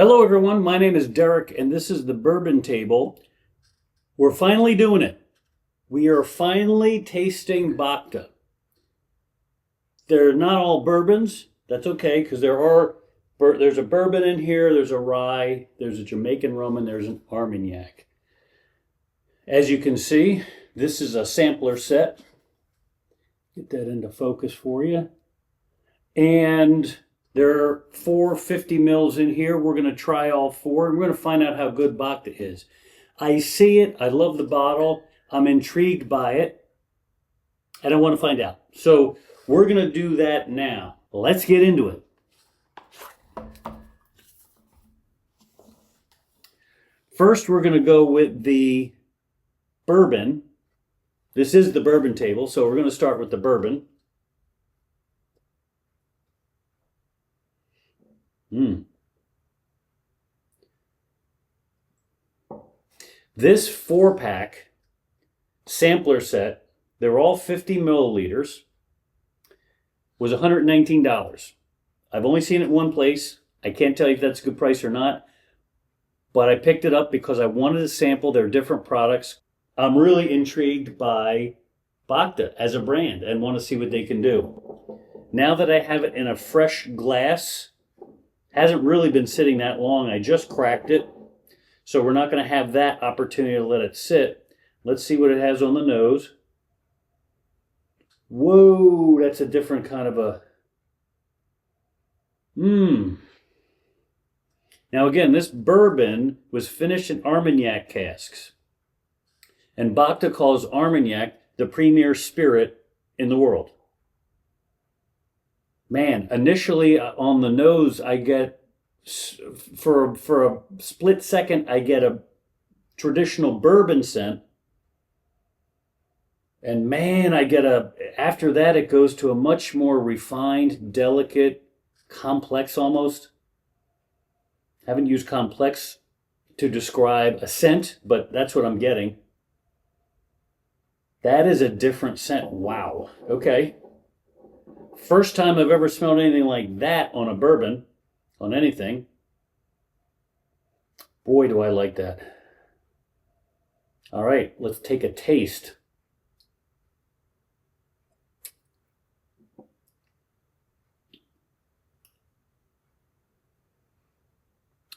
Hello everyone, my name is Derek and this is the Bourbon Table. We're finally doing it. We are finally tasting Bhakta. They're not all bourbons. That's okay because there's a bourbon in here, there's a rye, there's a Jamaican rum, and there's an Armagnac. As you can see, this is a sampler set. Get that into focus for you. And there are 450 mils in here. We're going to try all four, and we're going to find out how good Bhakta is. I see it. I love the bottle. I'm intrigued by it, and I want to find out. So we're going to do that now. Let's get into it. First, we're going to go with the bourbon. This is the Bourbon Table, so we're going to start with the bourbon. This 4-pack sampler set, they're all 50 milliliters, was $119. I've only seen it one place. I can't tell you if that's a good price or not, but I picked it up because I wanted to sample their different products. I'm really intrigued by Bhakta as a brand and want to see what they can do. Now that I have it in a fresh glass, hasn't really been sitting that long. I just cracked it. So we're not going to have that opportunity to let it sit. Let's see what it has on the nose. Whoa, that's a different kind of a... Now again, this bourbon was finished in Armagnac casks. And Bhakta calls Armagnac the premier spirit in the world. Man, initially on the nose, I get, for a split second, I get a traditional bourbon scent. And man, after that, it goes to a much more refined, delicate, complex almost. Haven't used complex to describe a scent, but that's what I'm getting. That is a different scent. Wow. Okay. First time I've ever smelled anything like that on a bourbon, on anything. Boy, do I like that. All right, let's take a taste.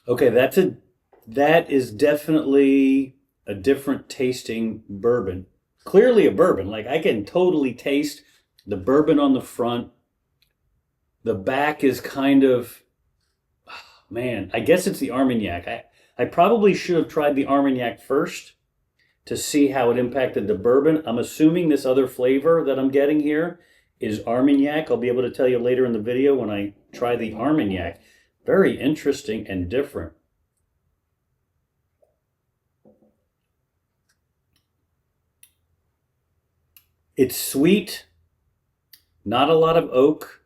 Okay, that is definitely a different tasting bourbon. Clearly a bourbon. Like I can totally taste the bourbon on the front. The back is kind of, man, I guess it's the Armagnac. I probably should have tried the Armagnac first to see how it impacted the bourbon. I'm assuming this other flavor that I'm getting here is Armagnac. I'll be able to tell you later in the video when I try the Armagnac. Very interesting and different. It's sweet, not a lot of oak.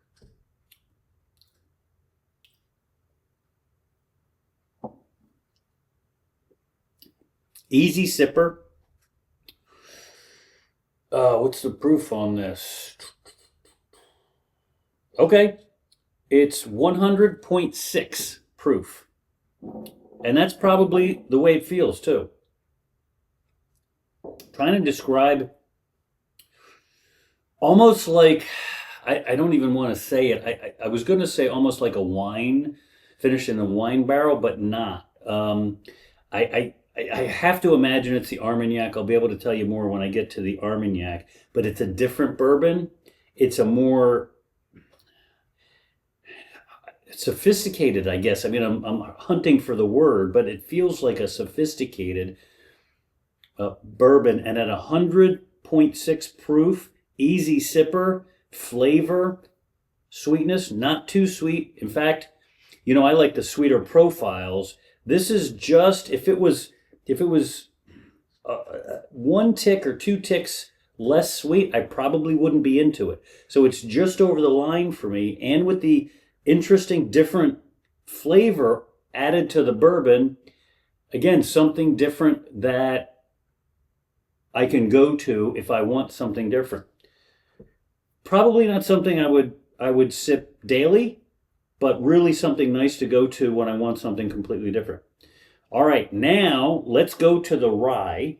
Easy sipper. What's the proof on this? Okay, it's 100.6 proof. And that's probably the way it feels too. Trying to describe almost like, I don't even want to say it. I was going to say almost like a wine, finished in a wine barrel, but not. I have to imagine it's the Armagnac. I'll be able to tell you more when I get to the Armagnac. But it's a different bourbon. It's a more sophisticated, I guess. I mean, I'm hunting for the word, but it feels like a sophisticated bourbon. And at 100.6 proof, easy sipper, flavor, sweetness, not too sweet. In fact, you know, I like the sweeter profiles. This is just, if it was one tick or two ticks less sweet, I probably wouldn't be into it. So it's just over the line for me. And with the interesting different flavor added to the bourbon, again, something different that I can go to if I want something different. Probably not something I would sip daily, but really something nice to go to when I want something completely different. All right, now let's go to the rye.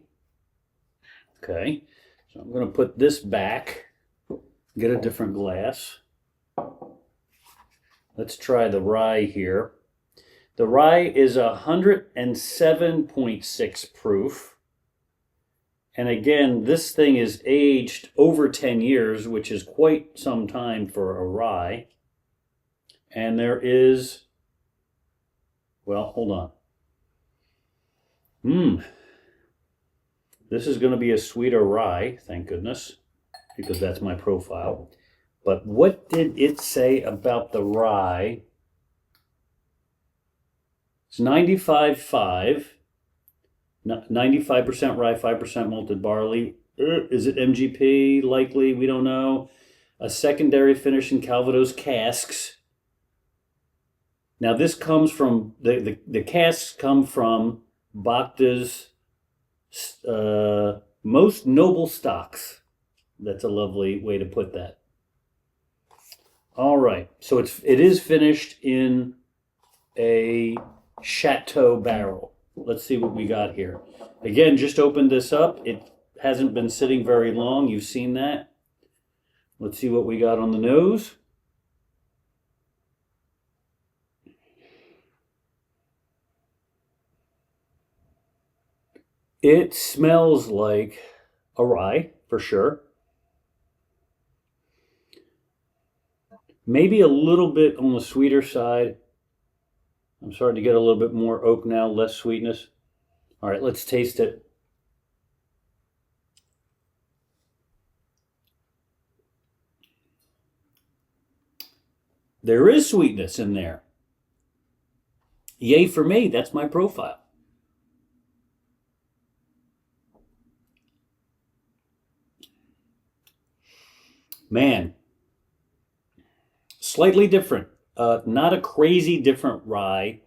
Okay, so I'm going to put this back, get a different glass. Let's try the rye here. The rye is 107.6 proof. And again, this thing is aged over 10 years, which is quite some time for a rye. And there is, well, hold on. This is going to be a sweeter rye, thank goodness, because that's my profile. But what did it say about the rye? It's 95.5, 95% rye, 5% malted barley. Is it MGP? Likely, we don't know. A secondary finish in Calvados casks. Now this comes from, the casks come from Bhakta's most noble stocks. That's a lovely way to put that. All right, so it is finished in a Chateau barrel. Let's see what we got here. Again, just opened this up. It hasn't been sitting very long. You've seen that. Let's see what we got on the nose. It smells like a rye, for sure. Maybe a little bit on the sweeter side. I'm starting to get a little bit more oak now, less sweetness. All right, let's taste it. There is sweetness in there. Yay for me, that's my profile. Man, slightly different. Not a crazy different rye.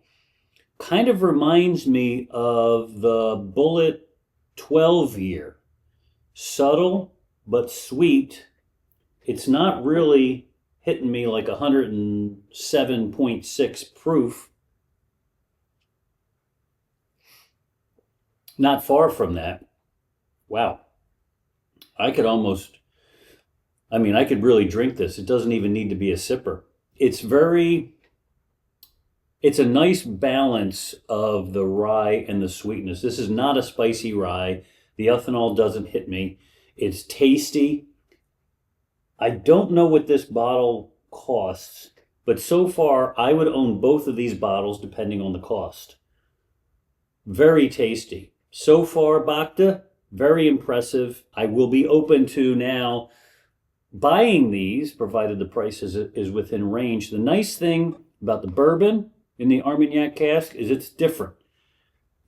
Kind of reminds me of the Bullet 12 year. Subtle, but sweet. It's not really hitting me like 107.6 proof. Not far from that. Wow. I could really drink this. It doesn't even need to be a sipper. It's a nice balance of the rye and the sweetness. This is not a spicy rye. The ethanol doesn't hit me. It's tasty. I don't know what this bottle costs, but so far I would own both of these bottles depending on the cost. Very tasty. So far, Bhakta, very impressive. I will be open to now buying these, provided the price is within range. The nice thing about the bourbon in the Armagnac cask is it's different.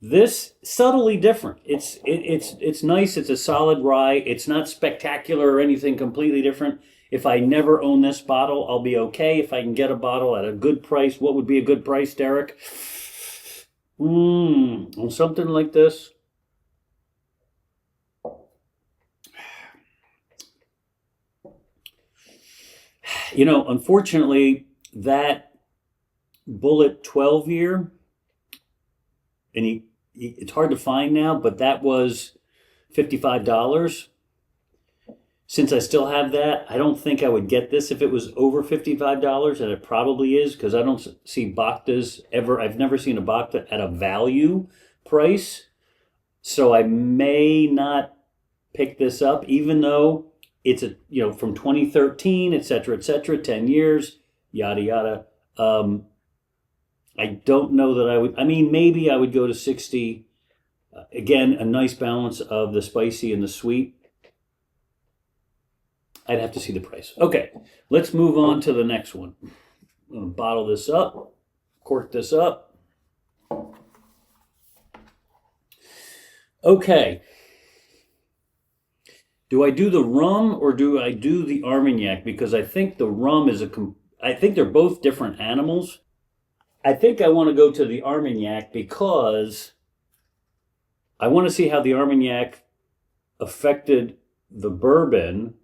This subtly different. It's nice. It's a solid rye. It's not spectacular or anything completely different. If I never own this bottle, I'll be okay. If I can get a bottle at a good price, what would be a good price, Derek? On something like this. You know, unfortunately, that Bullet 12 year, and it's hard to find now, but that was $55. Since I still have that, I don't think I would get this if it was over $55, and it probably is, because I don't see Bhaktas ever. I've never seen a Bhakta at a value price, so I may not pick this up, even though it's from 2013, et cetera, 10 years, yada, yada. I don't know that I would, maybe I would go to 60. Again, a nice balance of the spicy and the sweet. I'd have to see the price. Okay, let's move on to the next one. I'm going to bottle this up, cork this up. Okay. Do I do the rum or do I do the Armagnac? Because I think the rum is I think they're both different animals. I think I want to go to the Armagnac because I want to see how the Armagnac affected the bourbon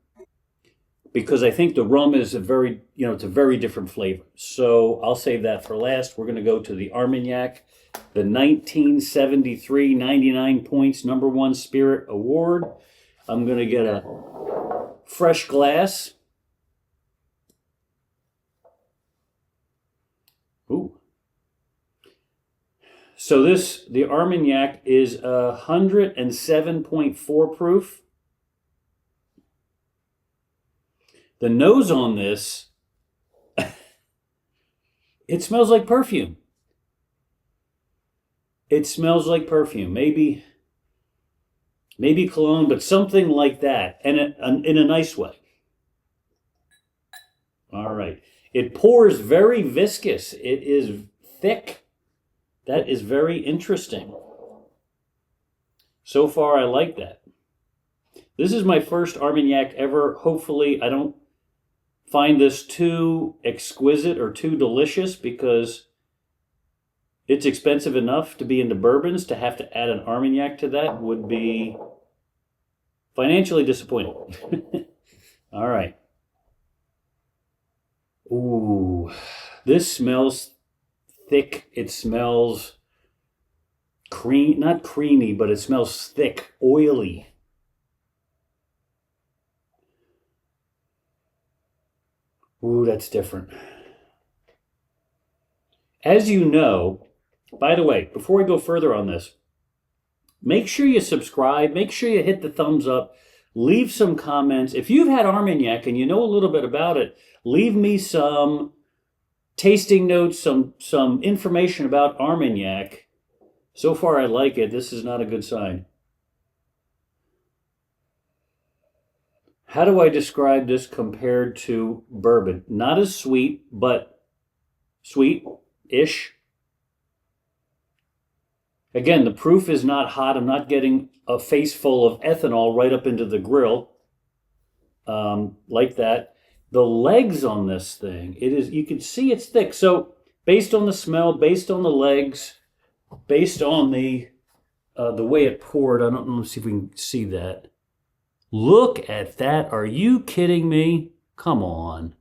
because I think the rum is it's a very different flavor. So I'll save that for last. We're going to go to the Armagnac, the 1973 99 points #1 spirit award. I'm going to get a fresh glass. Ooh. So the Armagnac is 107.4 proof. The nose on this, it smells like perfume. It smells like perfume. Maybe cologne, but something like that, and in a nice way. All right. It pours very viscous. It is thick. That is very interesting. So far, I like that. This is my first Armagnac ever. Hopefully, I don't find this too exquisite or too delicious, because it's expensive enough to be into bourbons. To have to add an Armagnac to that would be financially disappointing. All right. Ooh, this smells thick. It smells not creamy, but it smells thick, oily. Ooh, that's different. As you know, by the way, before we go further on this, make sure you subscribe, make sure you hit the thumbs up, leave some comments. If you've had Armagnac and you know a little bit about it, leave me some tasting notes, some information about Armagnac. So far I like it. This is not a good sign. How do I describe this compared to bourbon? Not as sweet, but sweet-ish. Again, the proof is not hot. I'm not getting a face full of ethanol right up into the grill like that. The legs on this thing, you can see it's thick. So based on the smell, based on the legs, based on the way it poured, I don't know, let's see if we can see that. Look at that. Are you kidding me? Come on.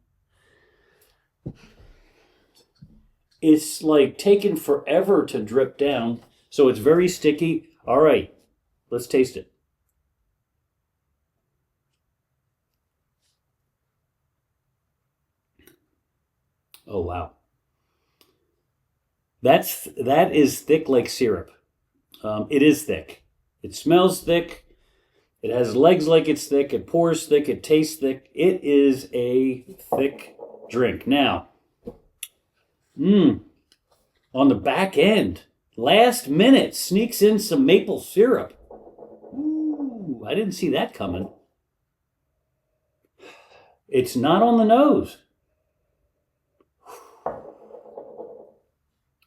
It's like taking forever to drip down. So it's very sticky. All right, let's taste it. Oh, wow. That is thick like syrup. It is thick. It smells thick. It has legs like it's thick. It pours thick. It tastes thick. It is a thick drink. Now, on the back end, last minute, sneaks in some maple syrup. Ooh, I didn't see that coming. It's not on the nose.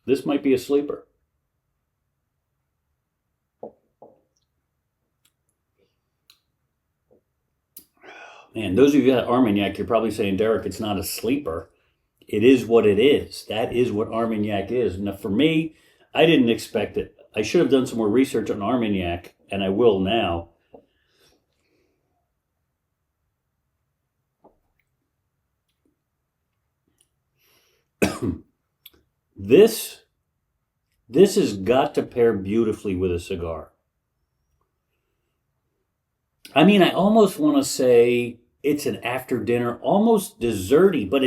This might be a sleeper. Man, those of you at Armagnac, you're probably saying, Derek, it's not a sleeper. It is what it is. That is what Armagnac is. Now, for me, I didn't expect it. I should have done some more research on Armagnac, and I will now. This has got to pair beautifully with a cigar. I mean, I almost want to say it's an after dinner, almost desserty, but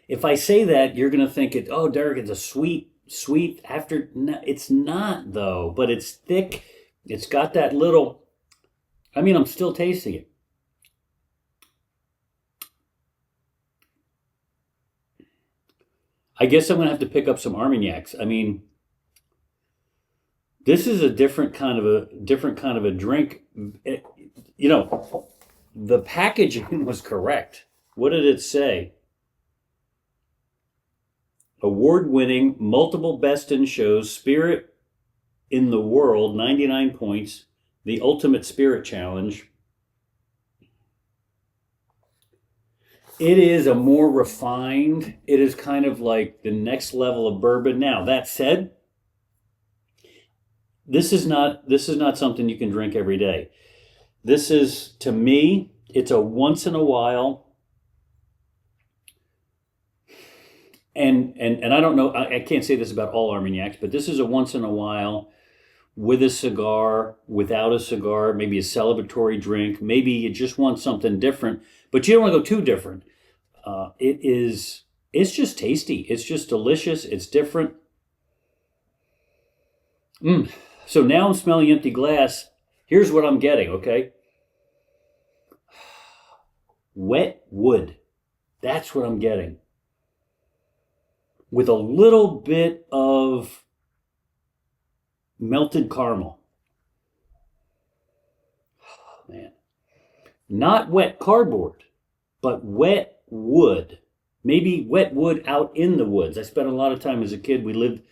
if I say that, you're going to think oh, Derek, it's a sweet after. No, it's not though, but it's thick. It's got that little, I mean, I'm still tasting it. I guess I'm going to have to pick up some Armagnacs. I mean, this is a different kind of a drink. The packaging was correct. What did it say? Award-winning, multiple best in shows, spirit in the world, 99 points, the ultimate spirit challenge. It is a more refined, it is kind of like the next level of bourbon. Now, that said, this is not something you can drink every day. This is, to me, it's a once in a while And I don't know, I can't say this about all Armagnacs, but this is a once in a while with a cigar, without a cigar, maybe a celebratory drink. Maybe you just want something different, but you don't want to go too different. It's just tasty. It's just delicious. It's different. So now I'm smelling empty glass. Here's what I'm getting, okay? Wet wood. That's what I'm getting. With a little bit of melted caramel. Oh, man. Not wet cardboard, but wet wood. Maybe wet wood out in the woods. I spent a lot of time as a kid. We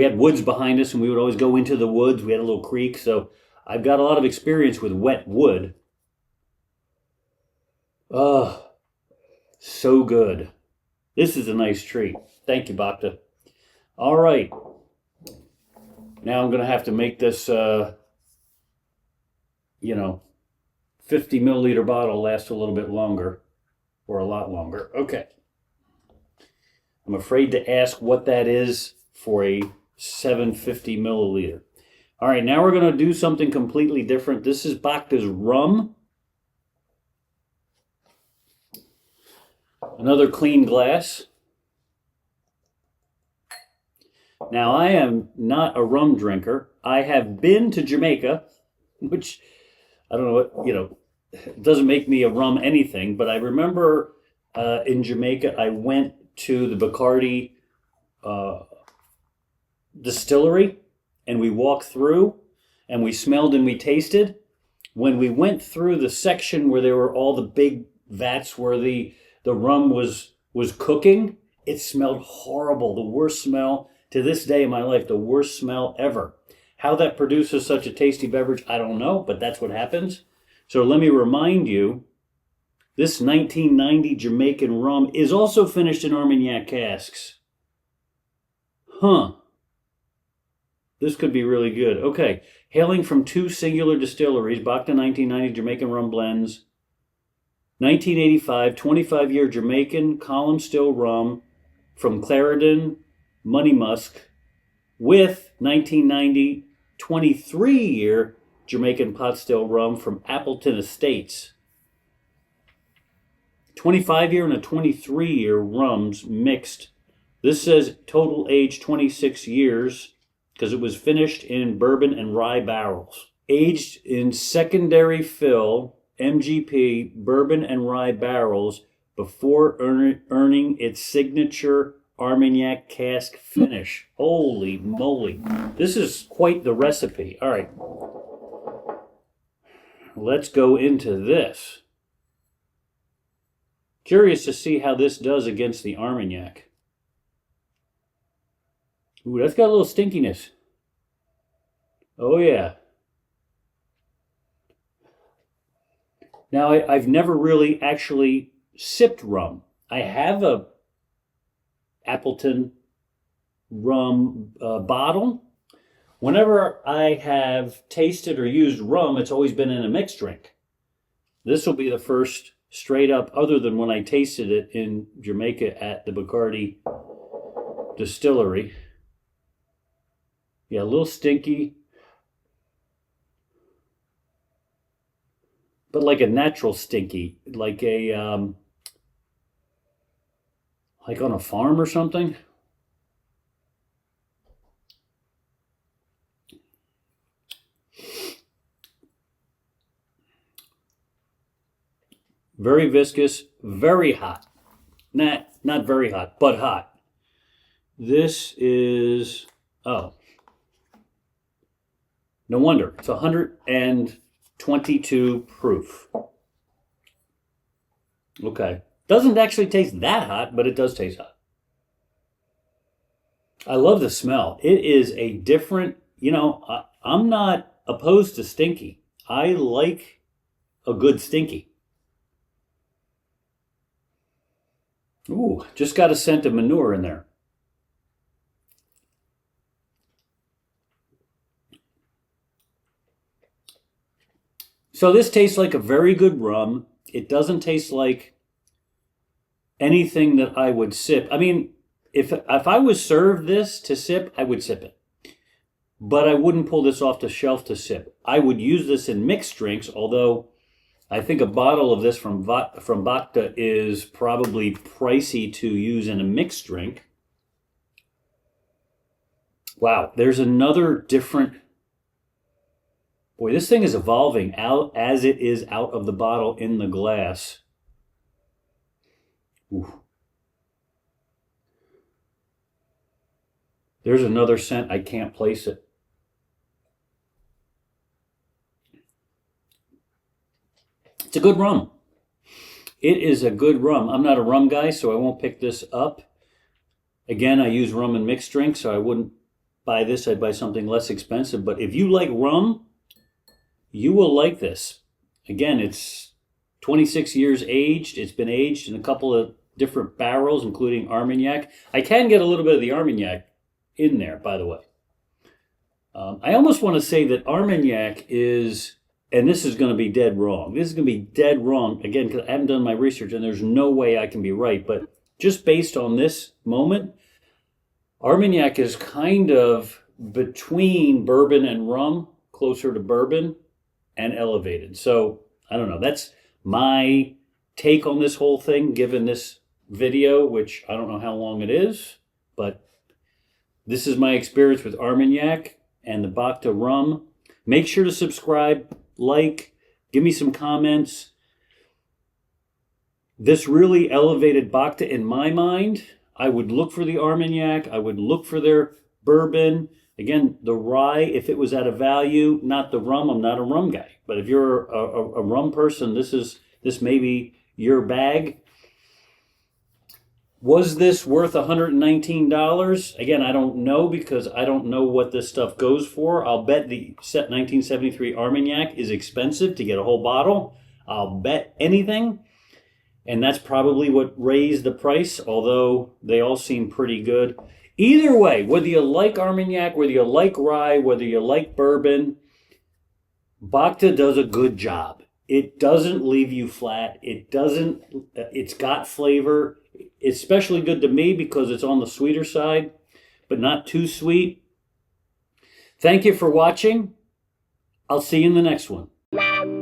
had woods behind us and we would always go into the woods. We had a little creek. So I've got a lot of experience with wet wood. Oh, so good. This is a nice treat. Thank you, Bhakta. All right. Now I'm going to have to make this, 50 milliliter bottle last a little bit longer, or a lot longer. Okay. I'm afraid to ask what that is for a 750 milliliter. All right, now we're going to do something completely different. This is Bhakta's rum. Another clean glass. Now, I am not a rum drinker. I have been to Jamaica, which I don't know what, it doesn't make me a rum anything, but I remember in Jamaica, I went to the Bacardi distillery and we walked through and we smelled and we tasted. When we went through the section where there were all the big vats where the rum was cooking, it smelled horrible. The worst smell to this day in my life, the worst smell ever. How that produces such a tasty beverage, I don't know, but that's what happens. So let me remind you, this 1990 Jamaican rum is also finished in Armagnac casks. This could be really good. Okay, hailing from two singular distilleries, Bhakta 1990 Jamaican rum blends, 1985 25-year Jamaican column still rum from Clarendon, Money Musk, with 1990 23-year Jamaican pot still rum from Appleton Estates. 25-year and a 23-year rums mixed. This says total age 26 years because it was finished in bourbon and rye barrels. Aged in secondary fill, MGP, bourbon and rye barrels before earning its signature Armagnac cask finish. Holy moly. This is quite the recipe. All right. Let's go into this. Curious to see how this does against the Armagnac. Ooh, that's got a little stinkiness. Oh, yeah. Now, I've never really actually sipped rum. I have a Appleton rum bottle. Whenever I have tasted or used rum, it's always been in a mixed drink. This will be the first straight up, other than when I tasted it in Jamaica at the Bacardi distillery. Yeah, a little stinky, but like a natural stinky, like a like on a farm or something. Very viscous, very hot. Not very hot, but hot. This is, no wonder. It's 122 proof. Okay. Doesn't actually taste that hot, but it does taste hot. I love the smell. It is a different, I'm not opposed to stinky. I like a good stinky. Ooh, just got a scent of manure in there. So this tastes like a very good rum. It doesn't taste like anything that I would sip. I mean, if I was served this to sip, I would sip it. But I wouldn't pull this off the shelf to sip. I would use this in mixed drinks, although I think a bottle of this from Bhakta is probably pricey to use in a mixed drink. Wow, there's another different... Boy, this thing is evolving out as it is out of the bottle in the glass. Ooh. There's another scent. I can't place it. It's a good rum. It is a good rum. I'm not a rum guy, so I won't pick this up. Again, I use rum in mixed drinks, so I wouldn't buy this. I'd buy something less expensive. But if you like rum, you will like this. Again, it's 26 years aged. It's been aged in a couple of different barrels, including Armagnac. I can get a little bit of the Armagnac in there, by the way. I almost want to say that Armagnac is... And this is going to be dead wrong. This is going to be dead wrong, again, because I haven't done my research and there's no way I can be right. But just based on this moment, Armagnac is kind of between bourbon and rum, closer to bourbon and elevated. So, I don't know. That's my take on this whole thing, given this video, which I don't know how long it is. But this is my experience with Armagnac and the Bhakta rum. Make sure to subscribe. Like, give me some comments. This really elevated Bhakta in my mind. I would look for the Armagnac. I would look for their bourbon. Again, the rye, if it was at a value, not the rum. I'm not a rum guy. But if you're a rum person, this may be your bag. Was this worth $119? Again, I don't know because I don't know what this stuff goes for. I'll bet the set 1973 Armagnac is expensive to get a whole bottle. I'll bet anything. And that's probably what raised the price, although they all seem pretty good. Either way, whether you like Armagnac, whether you like rye, whether you like bourbon, Bhakta does a good job. It doesn't leave you flat. It's got flavor. It's especially good to me because it's on the sweeter side, but not too sweet. Thank you for watching. I'll see you in the next one. Wow.